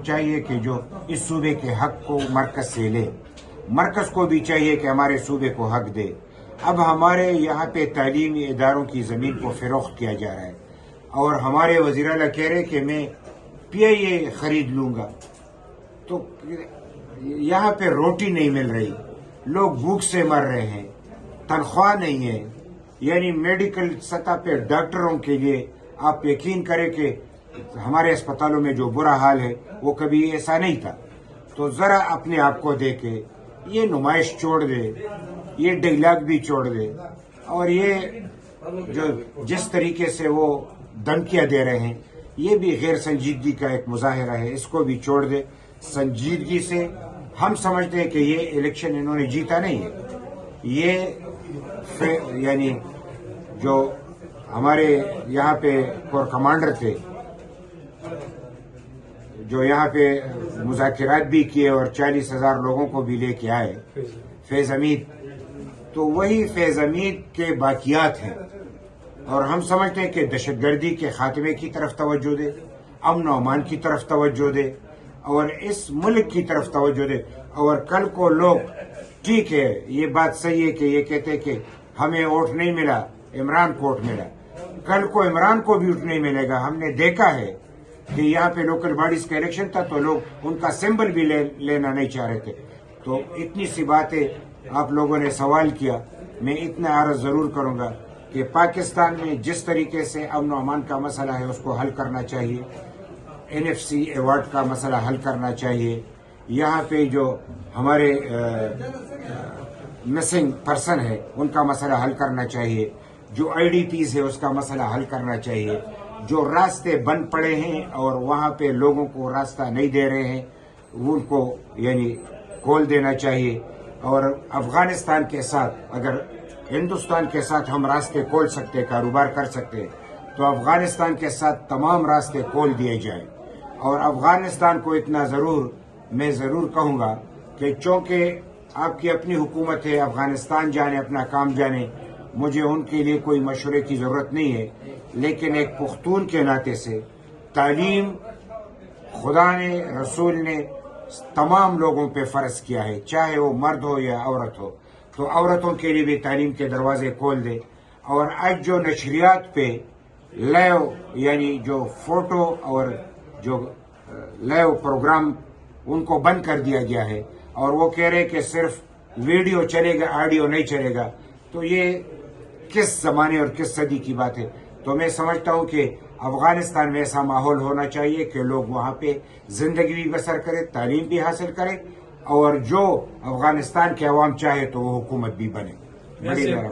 چاہیے کہ جو اس صوبے کے حق کو مرکز سے لے، مرکز کو بھی چاہیے کہ ہمارے صوبے کو حق دے۔ اب ہمارے یہاں پہ تعلیمی اداروں کی زمین کو فروخت کیا جا رہا ہے، اور ہمارے وزیر اعلیٰ کہہ رہے کہ میں پی آئی اے خرید لوں گا، تو یہاں پہ روٹی نہیں مل رہی، لوگ بھوک سے مر رہے ہیں، تنخواہ نہیں ہے۔ یعنی میڈیکل سطح پہ ڈاکٹروں کے لیے آپ یقین کریں کہ ہمارے اسپتالوں میں جو برا حال ہے وہ کبھی ایسا نہیں تھا۔ تو ذرا اپنے آپ کو دے کے یہ نمائش چھوڑ دے، یہ ڈائلاگ بھی چھوڑ دے، اور یہ جو جس طریقے سے وہ دھمکیاں دے رہے ہیں یہ بھی غیر سنجیدگی کا ایک مظاہرہ ہے، اس کو بھی چھوڑ دے سنجیدگی سے۔ ہم سمجھتے ہیں کہ یہ الیکشن انہوں نے جیتا نہیں ہے، یہ یعنی جو ہمارے یہاں پہ کور کمانڈر تھے جو یہاں پہ مذاکرات بھی کیے اور 40,000 لوگوں کو بھی لے کے آئے، فیض حمید، تو وہی فیض حمید کے باقیات ہیں، اور ہم سمجھتے ہیں کہ دہشت گردی کے خاتمے کی طرف توجہ دے، امن و امان کی طرف توجہ دے، اور اس ملک کی طرف توجہ دے۔ اور کل کو لوگ، ٹھیک ہے یہ بات صحیح ہے کہ یہ کہتے ہیں کہ ہمیں ووٹ نہیں ملا، عمران کو ووٹ ملا، کل کو عمران کو بھی ووٹ نہیں ملے گا۔ ہم نے دیکھا ہے کہ یہاں پہ لوکل باڈیز کا الیکشن تھا تو لوگ ان کا سمبل بھی لینا نہیں چاہ رہے تھے۔ تو اتنی سی باتیں آپ لوگوں نے سوال کیا، میں اتنا عرض ضرور کروں گا کہ پاکستان میں جس طریقے سے امن و امان کا مسئلہ ہے اس کو حل کرنا چاہیے، NFC ایوارڈ کا مسئلہ حل کرنا چاہیے، یہاں پہ جو ہمارے مسنگ پرسن ہے ان کا مسئلہ حل کرنا چاہیے، جو IDPs ہے اس کا مسئلہ حل کرنا چاہیے، جو راستے بند پڑے ہیں اور وہاں پہ لوگوں کو راستہ نہیں دے رہے ہیں ان کو یعنی کھول دینا چاہیے۔ اور افغانستان کے ساتھ، اگر ہندوستان کے ساتھ ہم راستے کھول سکتے، کاروبار کر سکتے، تو افغانستان کے ساتھ تمام راستے کھول دیے جائیں۔ اور افغانستان کو اتنا میں ضرور کہوں گا کہ چونکہ آپ کی اپنی حکومت ہے، افغانستان جانے، اپنا کام جانے، مجھے ان کے لیے کوئی مشورے کی ضرورت نہیں ہے، لیکن ایک پختون کے ناطے سے تعلیم خدا نے، رسول نے تمام لوگوں پہ فرض کیا ہے، چاہے وہ مرد ہو یا عورت ہو، تو عورتوں کے لیے بھی تعلیم کے دروازے کھول دے۔ اور آج جو نشریات پہ لائیو یعنی جو فوٹو اور جو لائیو پروگرام ان کو بند کر دیا گیا ہے، اور وہ کہہ رہے کہ صرف ویڈیو چلے گا، آڈیو نہیں چلے گا، تو یہ کس زمانے اور کس صدی کی بات ہے؟ تو میں سمجھتا ہوں کہ افغانستان میں ایسا ماحول ہونا چاہیے کہ لوگ وہاں پہ زندگی بھی بسر کرے، تعلیم بھی حاصل کرے، اور جو افغانستان کے عوام چاہے تو وہ حکومت بھی بنے۔